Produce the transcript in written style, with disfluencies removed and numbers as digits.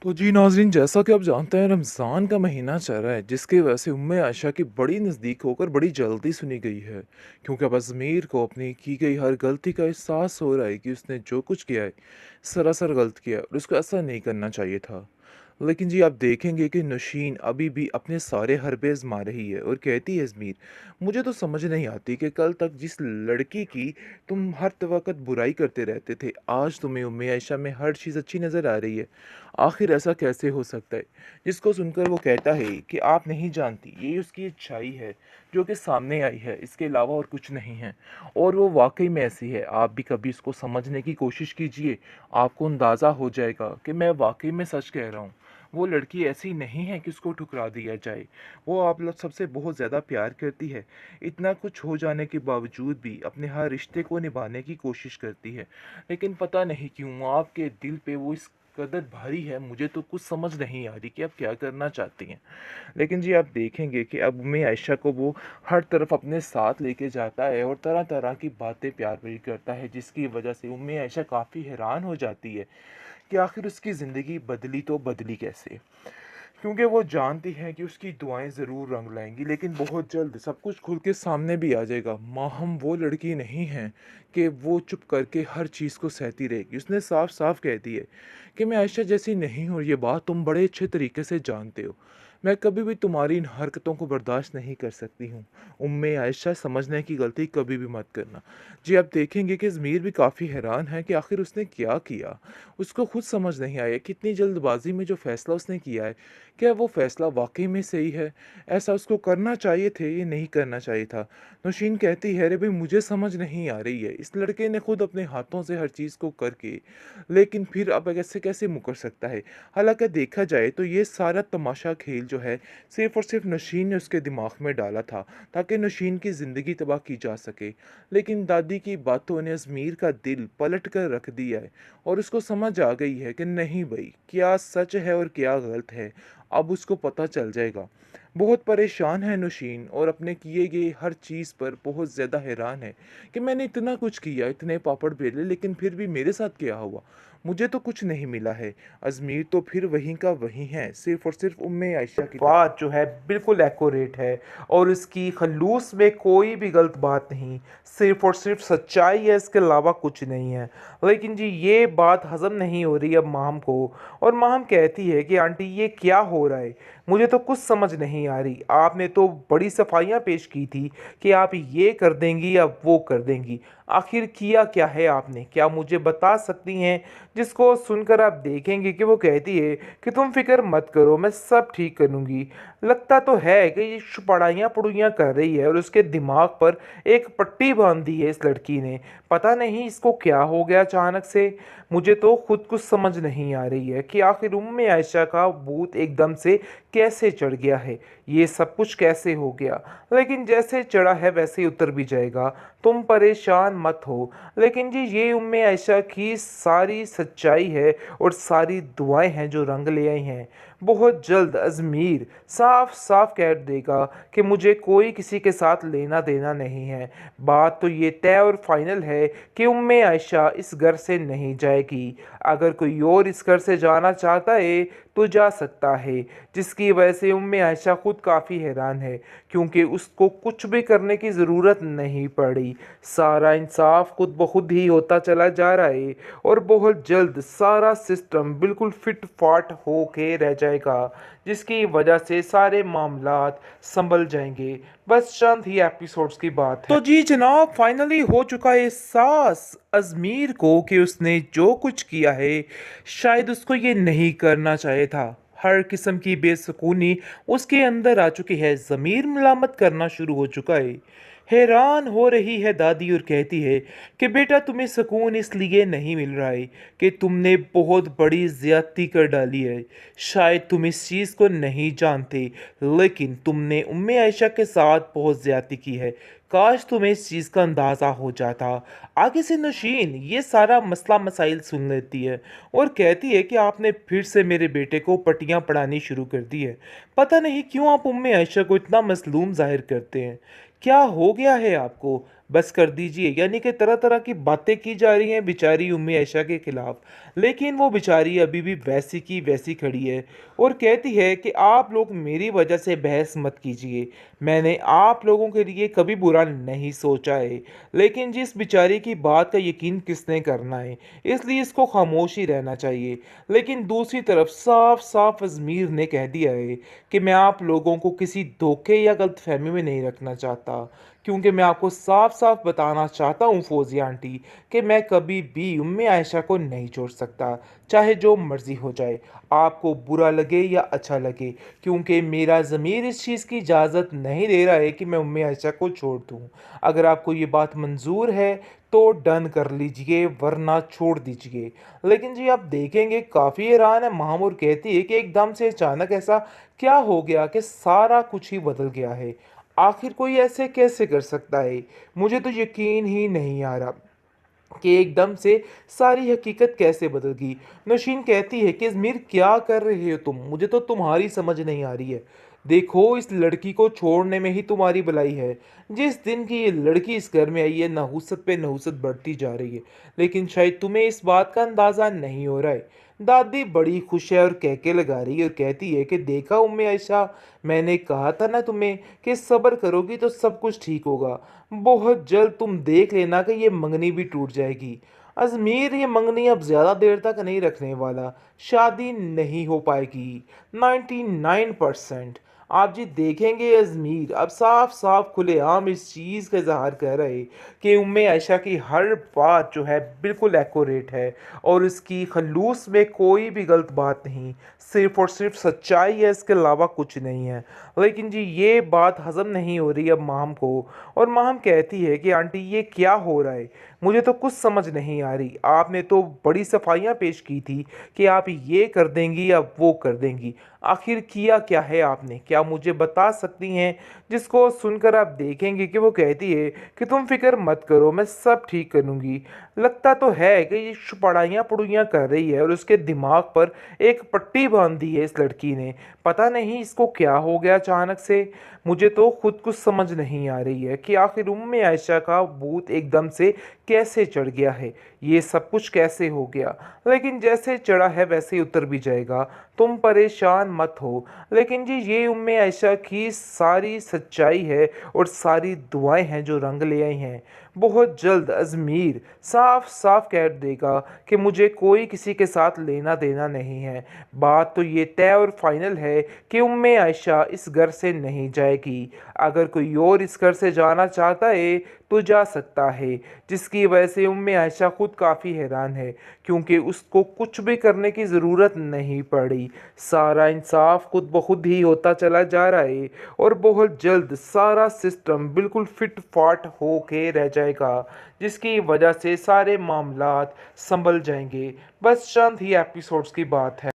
तो जी नाज़रीन, जैसा कि आप जानते हैं रमज़ान का महीना चल रहा है, जिसकी वजह से उम्मे आयशा की बड़ी नज़दीक होकर बड़ी जल्दी सुनी गई है। क्योंकि अब अज़मीर को अपनी की गई हर गलती का एहसास हो रहा है कि उसने जो कुछ किया है सरासर गलत किया है और उसको ऐसा नहीं करना चाहिए था। लेकिन जी आप देखेंगे कि नौशीन अभी भी अपने सारे हरबे आजमा रही है और कहती है अज़मीर, मुझे तो समझ नहीं आती कि कल तक जिस लड़की की तुम हर वक़्त बुराई करते रहते थे, आज तुम्हें उम्मे आयशा में हर चीज़ अच्छी नज़र आ रही है। आखिर ऐसा कैसे हो सकता है? जिसको सुनकर वो कहता है कि आप नहीं जानती, ये उसकी अच्छाई है जो कि सामने आई है, इसके अलावा और कुछ नहीं है। और वो वाक़ई में ऐसी है, आप भी कभी इसको समझने की कोशिश कीजिए, आपको अंदाज़ा हो जाएगा कि मैं वाक़ई में सच कह रहा हूँ। वो लड़की ऐसी नहीं है कि उसको ठुकरा दिया जाए, वो आप लोग सबसे बहुत ज़्यादा प्यार करती है। इतना कुछ हो जाने के बावजूद भी अपने हर रिश्ते को निभाने की कोशिश करती है। लेकिन पता नहीं क्यों आपके दिल पे वो इस कदर भारी है, मुझे तो कुछ समझ नहीं आ रही कि आप क्या करना चाहती हैं। लेकिन जी आप देखेंगे कि अब उम्मे आयशा को वो हर तरफ अपने साथ लेके जाता है और तरह-तरह की बातें प्यार भरी करता है, जिसकी वजह से उम्मे आयशा काफ़ी हैरान हो जाती है कि आखिर उसकी ज़िंदगी बदली तो बदली कैसे? क्योंकि वो जानती है कि उसकी दुआएं ज़रूर रंग लाएंगी, लेकिन बहुत जल्द सब कुछ खुल के सामने भी आ जाएगा। माहम वो लड़की नहीं है कि वो चुप करके हर चीज़ को सहती रहेगी। उसने साफ साफ कह दी है कि मैं आयशा जैसी नहीं हूँ, और ये बात तुम बड़े अच्छे तरीके से जानते हो। मैं कभी भी तुम्हारी इन हरकतों को बर्दाश्त नहीं कर सकती हूँ। उम्मे आयशा, समझने की गलती कभी भी मत करना। जी आप देखेंगे कि ज़मीर भी काफ़ी हैरान है कि आखिर उसने क्या किया। उसको खुद समझ नहीं आया कितनी जल्दबाजी में जो फ़ैसला उसने किया है, क्या वो फ़ैसला वाक़ई में सही है? ऐसा उसको करना चाहिए थे या नहीं करना चाहिए था? नौशीन कहती है, अरे भई मुझे समझ नहीं आ रही है। इस लड़के ने खुद अपने हाथों से हर चीज़ को करके, लेकिन फिर अब ऐसे कैसे मुकर सकता है? हालाँकि देखा जाए तो ये सारा तमाशा खेल जो है, सिर्फ़ और सिर्फ़ नौशीन ने उसके दिमाग में डाला था, ताकि नौशीन की ज़िंदगी तबाह की जा सके। लेकिन दादी की बातों ने अज़मीर का दिल पलट कर रख दिया है और उसको समझ आ गई है कि नहीं भई, क्या सच है और क्या गलत है, अब उसको पता चल जाएगा। बहुत परेशान है नौशीन और अपने किए गए हर चीज़ पर बहुत ज़्यादा हैरान है कि मैंने इतना कुछ किया, इतने पापड़ बेले, लेकिन फिर भी मेरे साथ क्या हुआ? मुझे तो कुछ नहीं मिला है। अज़मीर तो फिर वहीं का वहीं है, सिर्फ़ और सिर्फ़ उम्मे आयशा की तरह। बात जो है बिल्कुल एक्यूरेट है और इसकी खलूस में कोई भी गलत बात नहीं, सिर्फ और सिर्फ सच्चाई है, इसके अलावा कुछ नहीं है। लेकिन जी ये बात हज़म नहीं हो रही अब माहम को, और माहम कहती है कि आंटी ये क्या हो रहा है, मुझे तो कुछ समझ नहीं आ रही। आपने तो बड़ी सफाइयाँ पेश की थी कि आप ये कर देंगी या वो कर देंगी, आखिर किया क्या है आपने, क्या मुझे बता सकती हैं? जिसको सुनकर आप देखेंगे कि वो कहती है कि तुम फिक्र मत करो, मैं सब ठीक करूँगी। लगता तो है कि ये पढ़ाइयाँ पढ़ूइयाँ कर रही है और उसके दिमाग पर एक पट्टी बांध दी है इस लड़की ने। पता नहीं इसको क्या हो गया अचानक से। मुझे तो खुद कुछ समझ नहीं आ रही है कि आखिर उम्मे आयशा का भूत एकदम से कैसे चढ़ गया है, ये सब कुछ कैसे हो गया। लेकिन जैसे चढ़ा है वैसे ही उतर भी जाएगा, तुम परेशान मत हो। लेकिन जी ये उम्मे आयशा की सारी सच्चाई है और सारी दुआएं हैं जो रंग ले आई हैं। बहुत जल्द अजमीर साफ साफ कह देगा कि मुझे कोई किसी के साथ लेना देना नहीं है। बात तो ये तय और फाइनल है कि उम्मे आयशा इस घर से नहीं जाएगी। अगर कोई और इस घर से जाना चाहता है तो जा सकता है। जिसकी वजह से उम्मे आयशा खुद काफ़ी हैरान है, क्योंकि उसको कुछ भी करने की ज़रूरत नहीं पड़ी। सारा इंसाफ खुद ब खुद ही होता चला जा रहा है और बहुत जल्द सारा सिस्टम बिल्कुल फिट फाट हो के रह जाएगा, जिसकी वजह से सारे मामलात संभल जाएंगे। बस चंद ही एपिसोड्स की बात है। तो जी जनाब, फाइनली हो चुका है एहसास अजमीर को कि उसने जो कुछ किया है शायद उसको ये नहीं करना चाहिए था। हर किस्म की बेसुकूनी उसके अंदर आ चुकी है, ज़मीर मलामत करना शुरू हो चुका है। हैरान हो रही है दादी और कहती है कि बेटा, तुम्हें सुकून इसलिए नहीं मिल रहा है कि तुमने बहुत बड़ी ज्यादती कर डाली है। शायद तुम इस चीज़ को नहीं जानते, लेकिन तुमने उम्मे आयशा के साथ बहुत ज्यादती की है। काश तुम्हें इस चीज़ का अंदाज़ा हो जाता। आगे से नशीन ये सारा मसला मसाइल सुन लेती है और कहती है कि आपने फिर से मेरे बेटे को पट्टियाँ पढ़ानी शुरू कर दी है। पता नहीं क्यों आप उम्मे आयशा को इतना मसलूम जाहिर करते हैं। क्या हो गया है आपको? बस कर दीजिए। यानी कि तरह-तरह की बातें की जा रही हैं बेचारी उम्मी आयशा के खिलाफ। लेकिन वो बेचारी अभी भी वैसी की वैसी खड़ी है और कहती है कि आप लोग मेरी वजह से बहस मत कीजिए। मैंने आप लोगों के लिए कभी बुरा नहीं सोचा है। लेकिन जिस बेचारी की बात का यकीन किसने करना है, इसलिए इसको खामोश ही रहना चाहिए। लेकिन दूसरी तरफ साफ-साफ अज़मीर ने कह दिया है कि मैं आप लोगों को किसी धोखे या गलतफ़हमी में नहीं रखना चाहता। क्योंकि मैं आपको साफ-साफ बताना चाहता हूँ फ़ौज़िया आंटी कि मैं कभी भी उम्मे आयशा को नहीं छोड़ सकता, चाहे जो मर्ज़ी हो जाए। आपको बुरा लगे या अच्छा लगे, क्योंकि मेरा ज़मीर इस चीज़ की इजाज़त नहीं दे रहा है कि मैं उम्मे आयशा को छोड़ दूँ। अगर आपको ये बात मंज़ूर है तो डन कर लीजिए, वरना छोड़ दीजिए। लेकिन जी आप देखेंगे काफ़ी हैरान है माहमूर, कहती है कि एकदम से अचानक ऐसा क्या हो गया कि सारा कुछ ही बदल गया है। आखिर कोई ऐसे कैसे कर सकता है? मुझे तो यकीन ही नहीं आ रहा कि एकदम से सारी हकीकत कैसे बदल गई। नौशीन कहती है कि अज़मीर क्या कर रहे हो तुम? मुझे तो तुम्हारी समझ नहीं आ रही है। देखो इस लड़की को छोड़ने में ही तुम्हारी भलाई है। जिस दिन की ये लड़की इस घर में आई है नहुसत पे नहुसत बढ़ती जा रही है। लेकिन शायद तुम्हें इस बात का अंदाज़ा नहीं हो रहा है। दादी बड़ी खुश है और कहके लगा रही है और कहती है कि देखा उम्मे आयशा, मैंने कहा था ना तुम्हें कि सब्र करोगी तो सब कुछ ठीक होगा। बहुत जल्द तुम देख लेना कि ये मंगनी भी टूट जाएगी। अजमीर ये मंगनी अब ज़्यादा देर तक नहीं रखने वाला, शादी नहीं हो पाएगी 99%। आप जी देखेंगे अजमीर अब साफ साफ खुलेआम इस चीज़ का इजहार कर रहे कि उम्मे आयशा की हर बात जो है बिल्कुल एक्यूरेट है और इसकी खलूस में कोई भी गलत बात नहीं, सिर्फ और सिर्फ सच्चाई है, इसके अलावा कुछ नहीं है। लेकिन जी ये बात हज़म नहीं हो रही अब माम को, और माम कहती है कि आंटी ये क्या हो रहा है, मुझे तो कुछ समझ नहीं आ रही। आपने तो बड़ी सफाइयाँ पेश की थी कि आप ये कर देंगी या वो कर देंगी, आखिर किया क्या है आपने, क्या मुझे बता सकती हैं? जिसको सुनकर आप देखेंगे कि वो कहती है कि तुम फिक्र मत करो, मैं सब ठीक करूँगी। लगता तो है कि ये पढ़ाइयाँ पढ़ुइयाँ कर रही है और उसके दिमाग पर एक पट्टी बांध दी है इस लड़की ने। पता नहीं इसको क्या हो गया अचानक से। मुझे तो खुद कुछ समझ नहीं आ रही है कि आखिर उम्मे आयशा का भूत एकदम से कैसे चढ़ गया है, ये सब कुछ कैसे हो गया। लेकिन जैसे चढ़ा है वैसे ही उतर भी जाएगा, तुम परेशान मत हो। लेकिन जी ये उम्मे आयशा की सारी सच्चाई है और सारी दुआएं हैं जो रंग ले आई हैं। बहुत जल्द अजमीर साफ साफ कह देगा कि मुझे कोई किसी के साथ लेना देना नहीं है। बात तो ये तय और फाइनल है कि उम्मे आयशा इस घर से नहीं जाएगी। अगर कोई और इस घर से जाना चाहता है तो जा सकता है, जिसकी वजह से उम्मे आयशा खुद काफ़ी हैरान है, क्योंकि उसको कुछ भी करने की ज़रूरत नहीं पड़ी। सारा इंसाफ खुद ब खुद ही होता चला जा रहा है और बहुत जल्द सारा सिस्टम बिल्कुल फिट फाट हो के रह जाएगा, जिसकी वजह से सारे मामलात संभल जाएंगे। बस चंद ही एपिसोड्स की बात है।